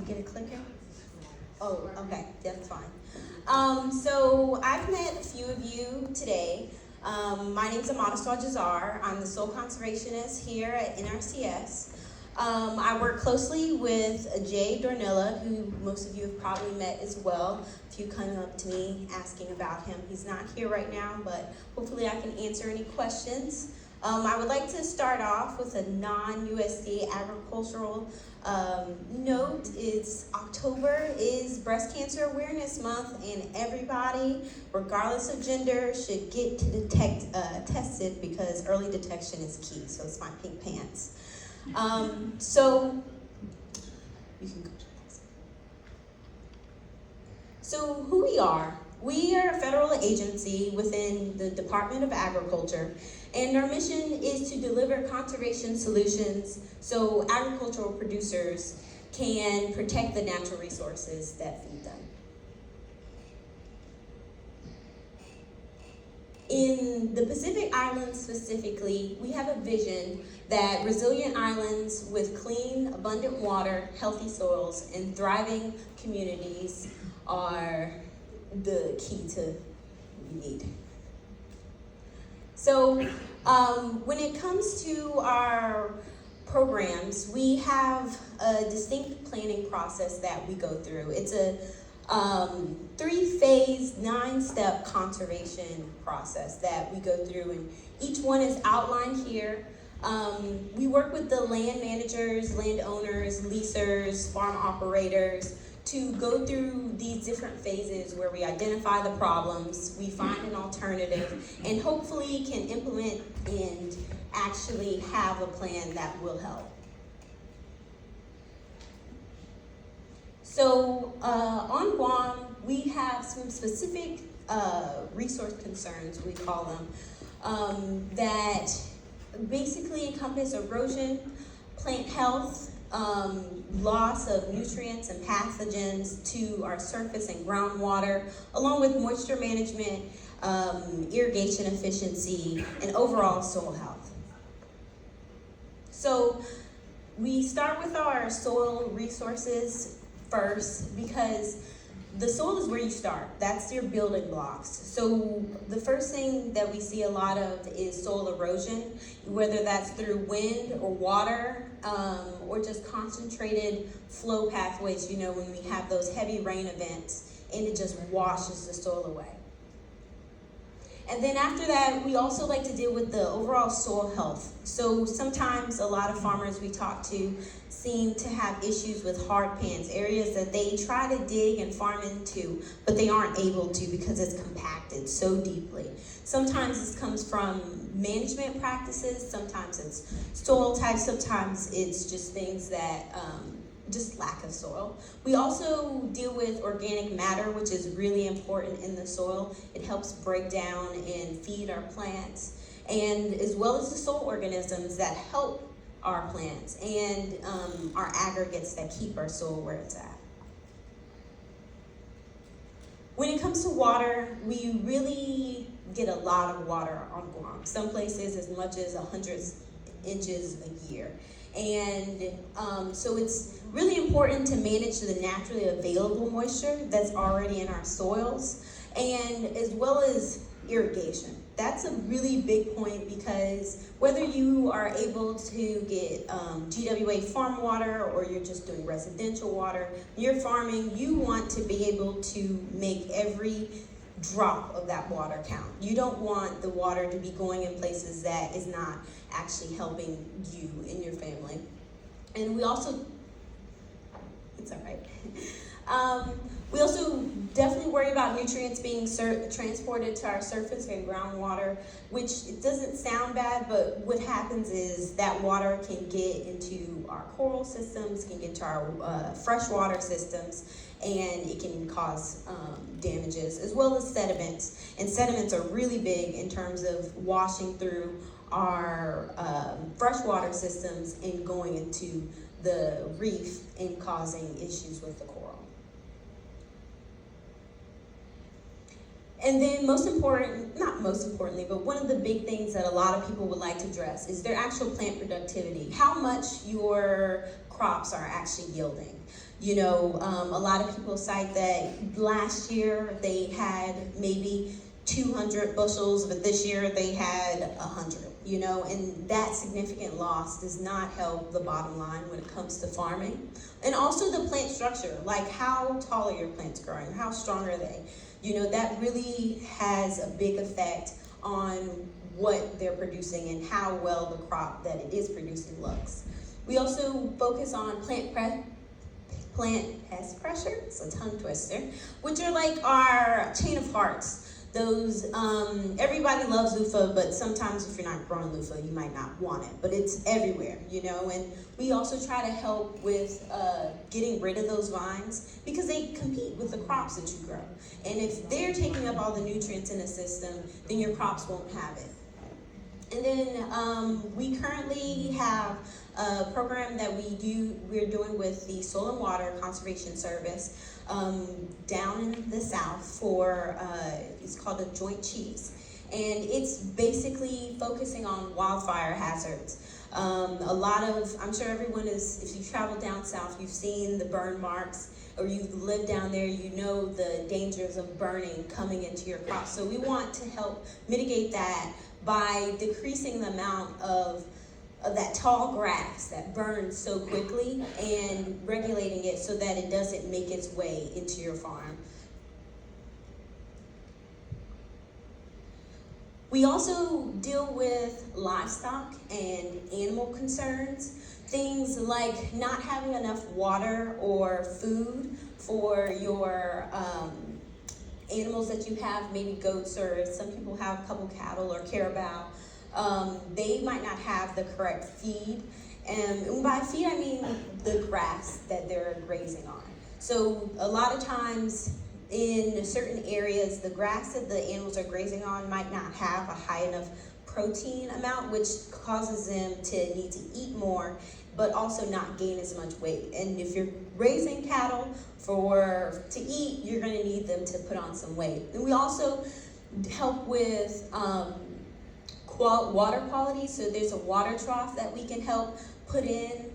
get a clicker? Oh, okay, that's fine. So I've met a few of you today. My name's Amada Jazar. I'm the soil conservationist here at NRCS. I work closely with Jay Dornilla, who most of you have probably met as well. If you come up to me asking about him, he's not here right now, but hopefully I can answer any questions. I would like to start off with a non-USDA agricultural note. October is Breast Cancer Awareness Month, and everybody, regardless of gender, should get to tested because early detection is key. So it's my pink pants. So you can go to the next. So who we are. We are a federal agency within the Department of Agriculture, and our mission is to deliver conservation solutions so agricultural producers can protect the natural resources that feed them. In the Pacific Islands specifically, we have a vision that resilient islands with clean, abundant water, healthy soils, and thriving communities are the key to what we need. So when it comes to our programs, we have a distinct planning process that we go through. It's a 3-phase, 9-step conservation process that we go through, and each one is outlined here. We work with the land managers, landowners, leasers, farm operators to go through these different phases where we identify the problems, we find an alternative, and hopefully can implement and actually have a plan that will help. So on Guam, we have some specific resource concerns, we call them, that basically encompass erosion, plant health, loss of nutrients and pathogens to our surface and groundwater, along with moisture management, irrigation efficiency, and overall soil health. So we start with our soil resources first because the soil is where you start. That's your building blocks. So the first thing that we see a lot of is soil erosion, whether that's through wind or water, or just concentrated flow pathways, you know, when we have those heavy rain events and it just washes the soil away. And then after that, we also like to deal with the overall soil health. So sometimes a lot of farmers we talk to seem to have issues with hard pans, areas that they try to dig and farm into, but they aren't able to because it's compacted so deeply. Sometimes this comes from management practices, sometimes it's soil types, sometimes it's just things that just lack of soil. We also deal with organic matter, which is really important in the soil. It helps break down and feed our plants, and as well as the soil organisms that help our plants and our aggregates that keep our soil where it's at. When it comes to water, we really get a lot of water on Guam. Some places as much as 100 inches a year. And so it's really important to manage the naturally available moisture that's already in our soils, and as well as irrigation. That's a really big point because whether you are able to get GWA farm water or you're just doing residential water, you're farming, you want to be able to make every drop of that water count. You don't want the water to be going in places that is not actually helping you and your family. And we also, it's all right. We also definitely worry about nutrients being transported to our surface and groundwater, which it doesn't sound bad, but what happens is that water can get into our coral systems, can get to our freshwater systems, and it can cause damages, as well as sediments. And sediments are really big in terms of washing through our freshwater systems and going into the reef and causing issues with the coral. And then not most importantly, but one of the big things that a lot of people would like to address is their actual plant productivity, how much your crops are actually yielding. A lot of people cite that last year they had maybe 200 bushels, but this year they had 100, and that significant loss does not help the bottom line when it comes to farming. And also the plant structure, like how tall are your plants growing, how strong are they? That really has a big effect on what they're producing and how well the crop that it is producing looks. We also focus on plant pest pressure, it's a tongue twister, which are like our chain of hearts. Those, everybody loves loofah, but sometimes if you're not growing loofah, you might not want it, but it's everywhere, and we also try to help with getting rid of those vines because they compete with the crops that you grow. And if they're taking up all the nutrients in the system, then your crops won't have it. And then we currently have a program that we're doing with the Soil and Water Conservation Service down in the South for, it's called a Joint Chiefs. And it's basically focusing on wildfire hazards. I'm sure everyone if you travel down south, you've seen the burn marks, or you've lived down there, you know the dangers of burning coming into your crops. So we want to help mitigate that by decreasing the amount of that tall grass that burns so quickly and regulating it so that it doesn't make its way into your farm. We also deal with livestock and animal concerns, things like not having enough water or food for your animals that you have, maybe goats, or some people have a couple cattle or carabao. They might not have the correct feed. And by feed, I mean the grass that they're grazing on. So a lot of times in certain areas, the grass that the animals are grazing on might not have a high enough protein amount, which causes them to need to eat more, but also not gain as much weight. And if you're raising cattle to eat, you're going to need them to put on some weight. And we also help with water quality. So there's a water trough that we can help put in